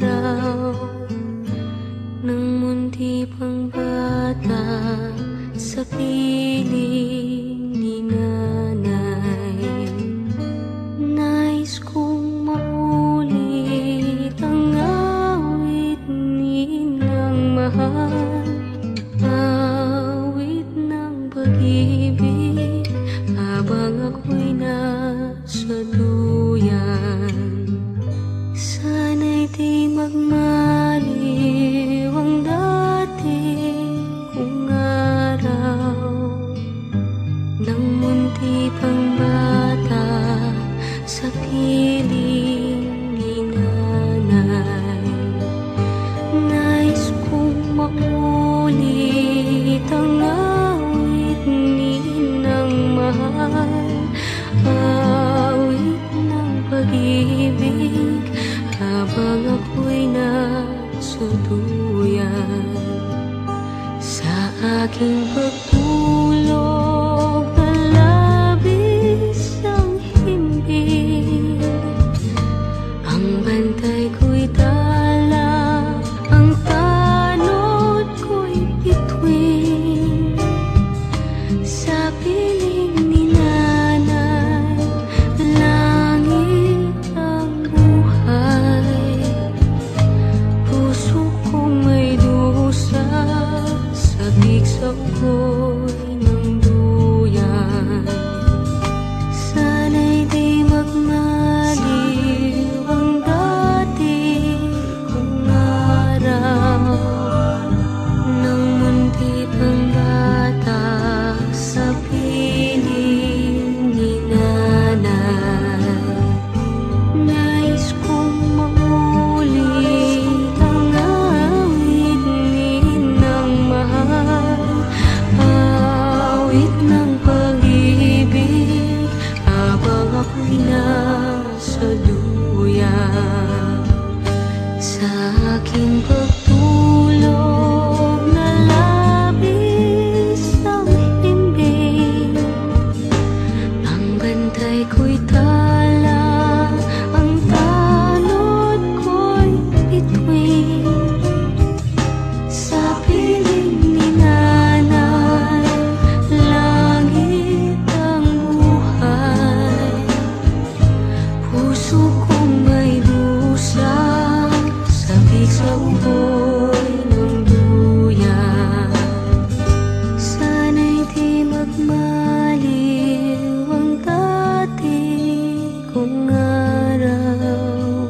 araw ng munti pang bata sa piling ni nanay. Nais kong maulit ang awit ni ng mahal, awit ng pag-ibig habang ako'y nasa duyan. Sana'y di magmaliw ang dati kong araw ng munti pang bata sa piling ni nanay. Nais kong maulit ang awit ni ng mahal, awit ng pag-ibig habang ako'y nasa duyan. Sa aking pagtulog na labis ang himbing, ang bantay ko'y tala, ang tanod ko'y bituin. Sa piling ni nanay, langit ang buhay. Puso kong may dusa, sabik sa ugoy ng duyan. Sana'y di magmaliw ang dati kong araw ng munti pang bata sa piling ni nanay. Nais kong maulit ang awit ni ng mahal, awit ng pag-ibig habang ako'y nasa duyan. Sa aking pagtulog na labis ang himbing, ang bantay ko'y tala, ang tanod ko'y bituin. Sa piling ni nanay, langit ang buhay. Puso kong may dusa, sabik sa ugoy ng duyan. Sana'y di magmaliw ang dati kong araw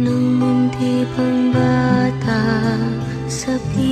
ng munti pang bata sa piling